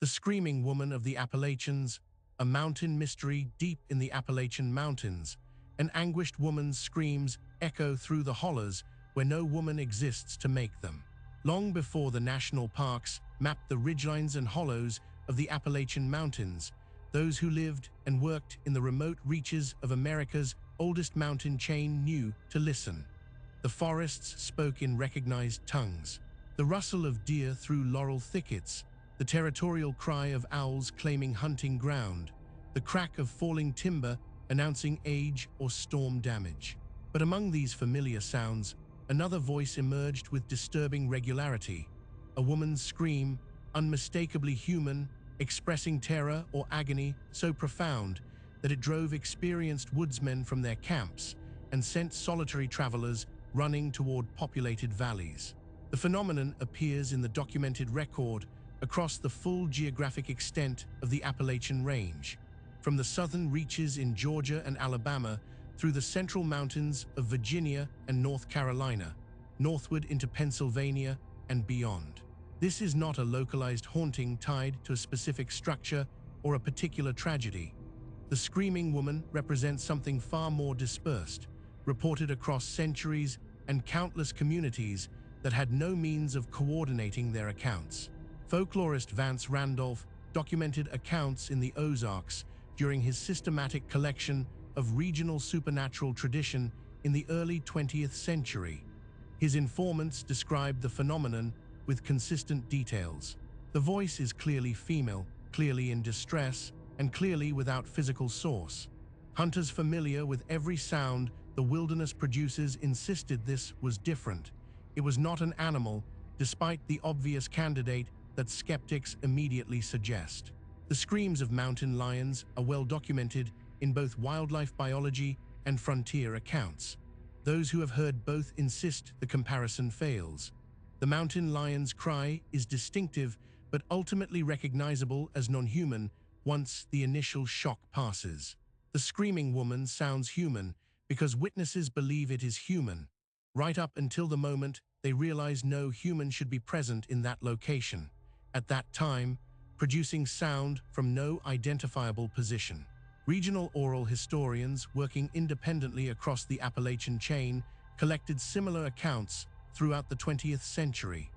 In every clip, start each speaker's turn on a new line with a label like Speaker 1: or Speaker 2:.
Speaker 1: The Screaming Woman of the Appalachians, a mountain mystery deep in the Appalachian Mountains. An anguished woman's screams echo through the hollows where no woman exists to make them. Long before the national parks mapped the ridgelines and hollows of the Appalachian Mountains, those who lived and worked in the remote reaches of America's oldest mountain chain knew to listen. The forests spoke in recognized tongues. The rustle of deer through laurel thickets, the territorial cry of owls claiming hunting ground, the crack of falling timber announcing age or storm damage. But among these familiar sounds, another voice emerged with disturbing regularity. A woman's scream, unmistakably human, expressing terror or agony so profound that it drove experienced woodsmen from their camps and sent solitary travelers running toward populated valleys. The phenomenon appears in the documented record across the full geographic extent of the Appalachian Range, from the southern reaches in Georgia and Alabama through the central mountains of Virginia and North Carolina, northward into Pennsylvania and beyond. This is not a localized haunting tied to a specific structure or a particular tragedy. The Screaming Woman represents something far more dispersed, reported across centuries and countless communities that had no means of coordinating their accounts. Folklorist Vance Randolph documented accounts in the Ozarks during his systematic collection of regional supernatural tradition in the early 20th century. His informants described the phenomenon with consistent details. The voice is clearly female, clearly in distress, and clearly without physical source. Hunters familiar with every sound the wilderness produces insisted this was different. It was not an animal, despite the obvious candidate that skeptics immediately suggest. The screams of mountain lions are well documented in both wildlife biology and frontier accounts. Those who have heard both insist the comparison fails. The mountain lion's cry is distinctive but ultimately recognizable as non-human once the initial shock passes. The Screaming Woman sounds human because witnesses believe it is human, right up until the moment they realize no human should be present in that location, at that time, producing sound from no identifiable position. Regional oral historians working independently across the Appalachian chain collected similar accounts throughout the 20th century.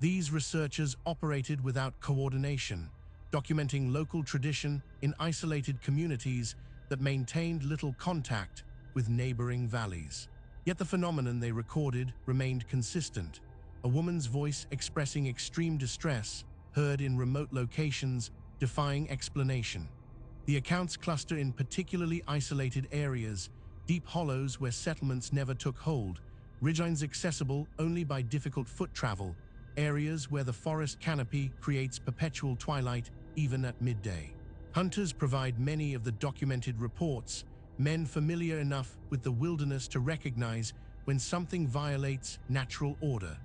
Speaker 1: These researchers operated without coordination, documenting local tradition in isolated communities that maintained little contact with neighboring valleys. Yet the phenomenon they recorded remained consistent, a woman's voice expressing extreme distress, heard in remote locations, defying explanation. The accounts cluster in particularly isolated areas, deep hollows where settlements never took hold, ridgelines accessible only by difficult foot travel, areas where the forest canopy creates perpetual twilight even at midday. Hunters provide many of the documented reports, men familiar enough with the wilderness to recognize when something violates natural order.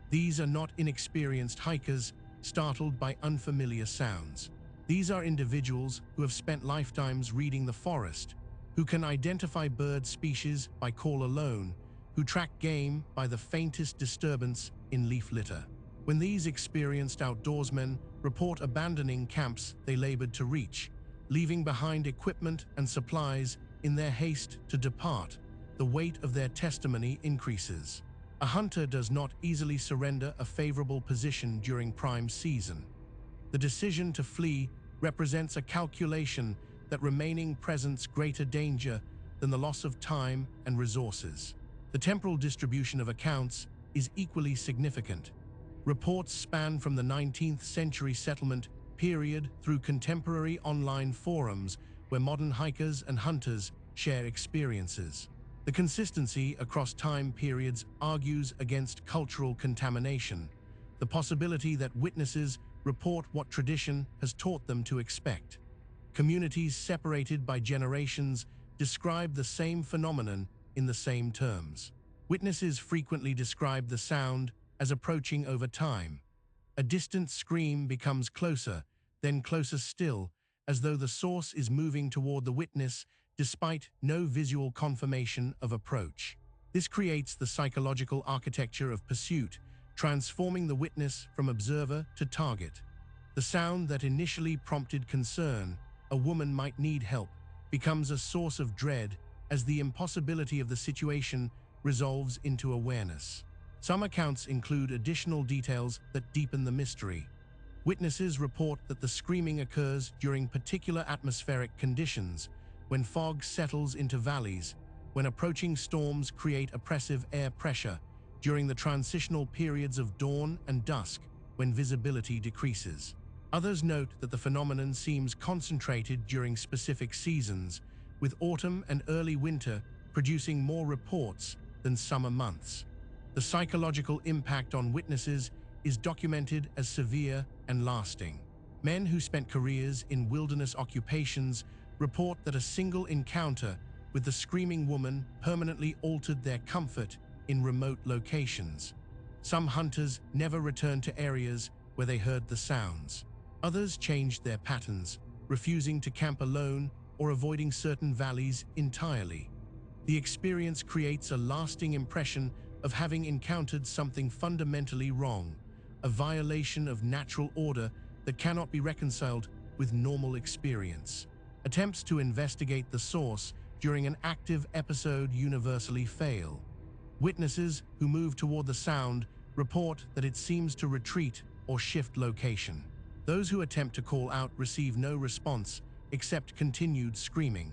Speaker 1: These are not inexperienced hikers startled by unfamiliar sounds. These are individuals who have spent lifetimes reading the forest, who can identify bird species by call alone, who track game by the faintest disturbance in leaf litter. When these experienced outdoorsmen report abandoning camps they labored to reach, leaving behind equipment and supplies in their haste to depart, the weight of their testimony increases. A hunter does not easily surrender a favorable position during prime season. The decision to flee represents a calculation that remaining presents greater danger than the loss of time and resources. The temporal distribution of accounts is equally significant. Reports span from the 19th century settlement period through contemporary online forums where modern hikers and hunters share experiences. The consistency across time periods argues against cultural contamination, the possibility that witnesses report what tradition has taught them to expect. Communities separated by generations describe the same phenomenon in the same terms. Witnesses frequently describe the sound as approaching over time. A distant scream becomes closer, then closer still, as though the source is moving toward the witness despite no visual confirmation of approach. This creates the psychological architecture of pursuit, transforming the witness from observer to target. The sound that initially prompted concern, a woman might need help, becomes a source of dread as the impossibility of the situation resolves into awareness. Some accounts include additional details that deepen the mystery. Witnesses report that the screaming occurs during particular atmospheric conditions, when fog settles into valleys, when approaching storms create oppressive air pressure, during the transitional periods of dawn and dusk, when visibility decreases. Others note that the phenomenon seems concentrated during specific seasons, with autumn and early winter producing more reports than summer months. The psychological impact on witnesses is documented as severe and lasting. Men who spent careers in wilderness occupations report that a single encounter with the screaming woman permanently altered their comfort in remote locations. Some hunters never returned to areas where they heard the sounds. Others changed their patterns, refusing to camp alone or avoiding certain valleys entirely. The experience creates a lasting impression of having encountered something fundamentally wrong, a violation of natural order that cannot be reconciled with normal experience. Attempts to investigate the source during an active episode universally fail. Witnesses who move toward the sound report that it seems to retreat or shift location. Those who attempt to call out receive no response except continued screaming.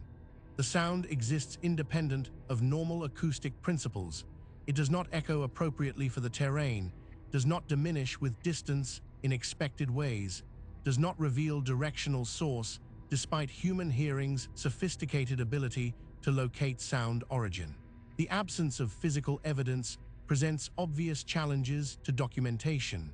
Speaker 1: The sound exists independent of normal acoustic principles. It does not echo appropriately for the terrain, does not diminish with distance in expected ways, does not reveal directional source despite human hearing's sophisticated ability to locate sound origin. The absence of physical evidence presents obvious challenges to documentation.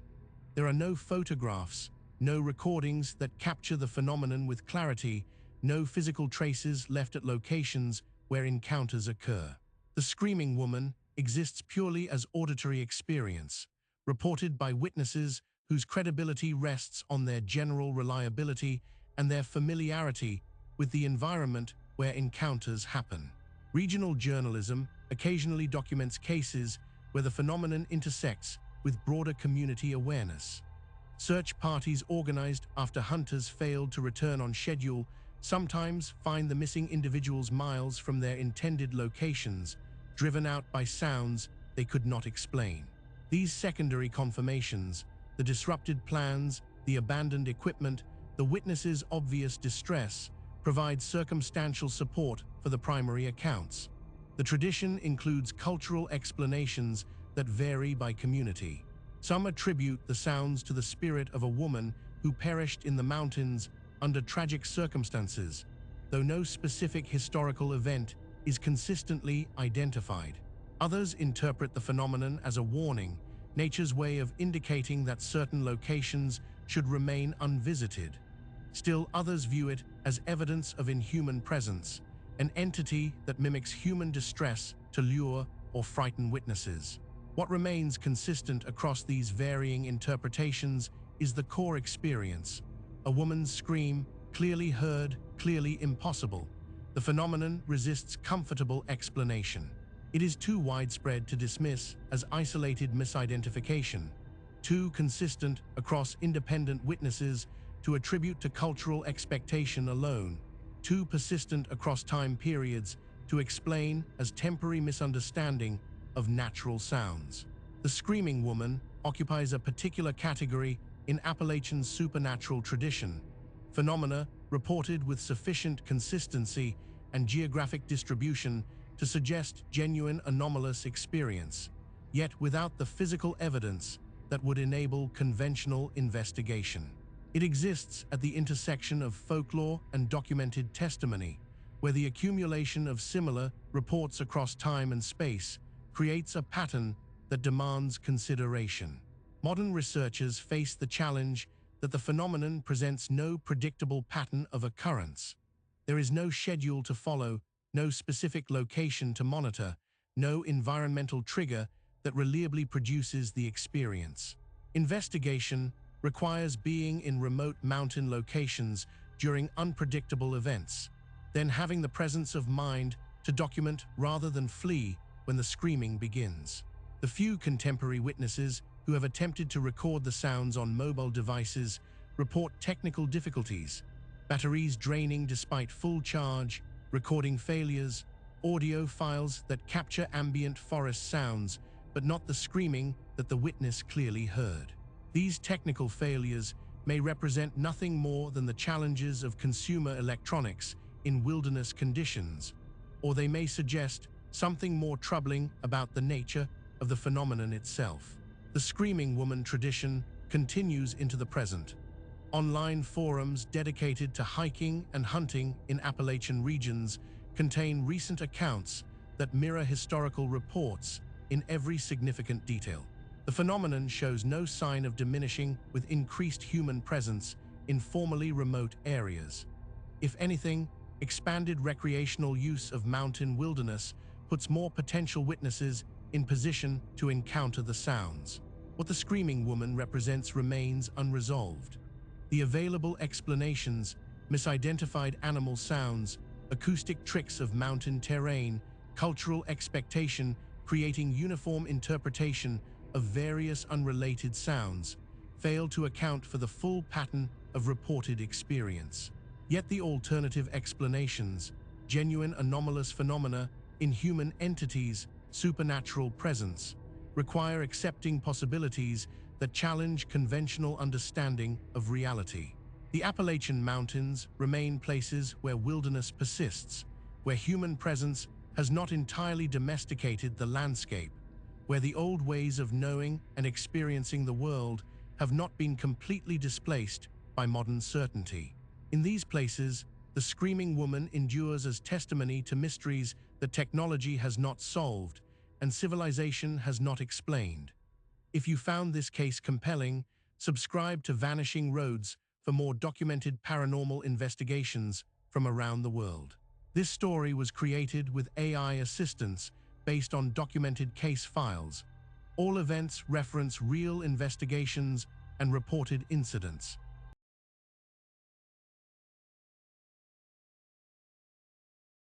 Speaker 1: There are no photographs, no recordings that capture the phenomenon with clarity, no physical traces left at locations where encounters occur. The screaming woman exists purely as auditory experience, reported by witnesses whose credibility rests on their general reliability and their familiarity with the environment where encounters happen. Regional journalism occasionally documents cases where the phenomenon intersects with broader community awareness. Search parties organized after hunters failed to return on schedule sometimes find the missing individuals miles from their intended locations, driven out by sounds they could not explain. These secondary confirmations, the disrupted plans, the abandoned equipment, the witnesses' obvious distress, provide circumstantial support for the primary accounts. The tradition includes cultural explanations that vary by community. Some attribute the sounds to the spirit of a woman who perished in the mountains under tragic circumstances, though no specific historical event is consistently identified. Others interpret the phenomenon as a warning, nature's way of indicating that certain locations should remain unvisited. Still others view it as evidence of inhuman presence, an entity that mimics human distress to lure or frighten witnesses. What remains consistent across these varying interpretations is the core experience. A woman's scream, clearly heard, clearly impossible. The phenomenon resists comfortable explanation. It is too widespread to dismiss as isolated misidentification, too consistent across independent witnesses to attribute to cultural expectation alone, too persistent across time periods to explain as temporary misunderstanding of natural sounds. The screaming woman occupies a particular category in Appalachian supernatural tradition, phenomena reported with sufficient consistency and geographic distribution to suggest genuine anomalous experience, yet without the physical evidence that would enable conventional investigation. It exists at the intersection of folklore and documented testimony, where the accumulation of similar reports across time and space creates a pattern that demands consideration. Modern researchers face the challenge that the phenomenon presents no predictable pattern of occurrence. There is no schedule to follow, no specific location to monitor, no environmental trigger that reliably produces the experience. Investigation requires being in remote mountain locations during unpredictable events, then having the presence of mind to document rather than flee when the screaming begins. The few contemporary witnesses who have attempted to record the sounds on mobile devices report technical difficulties, batteries draining despite full charge, recording failures, audio files that capture ambient forest sounds but not the screaming that the witness clearly heard. These technical failures may represent nothing more than the challenges of consumer electronics in wilderness conditions, or they may suggest something more troubling about the nature of the phenomenon itself. The screaming woman tradition continues into the present. Online forums dedicated to hiking and hunting in Appalachian regions contain recent accounts that mirror historical reports in every significant detail. The phenomenon shows no sign of diminishing with increased human presence in formerly remote areas. If anything, expanded recreational use of mountain wilderness puts more potential witnesses in position to encounter the sounds. What the screaming woman represents remains unresolved. The available explanations, misidentified animal sounds, acoustic tricks of mountain terrain, cultural expectation, creating uniform interpretation of various unrelated sounds, fail to account for the full pattern of reported experience. Yet the alternative explanations, genuine anomalous phenomena in human entities, supernatural presence, require accepting possibilities that challenge conventional understanding of reality. The Appalachian Mountains remain places where wilderness persists, where human presence has not entirely domesticated the landscape, where the old ways of knowing and experiencing the world have not been completely displaced by modern certainty. In these places, the screaming woman endures as testimony to mysteries that technology has not solved and civilization has not explained. If you found this case compelling, subscribe to Vanishing Roads for more documented paranormal investigations from around the world. This story was created with AI assistance based on documented case files. All events reference real investigations and reported incidents.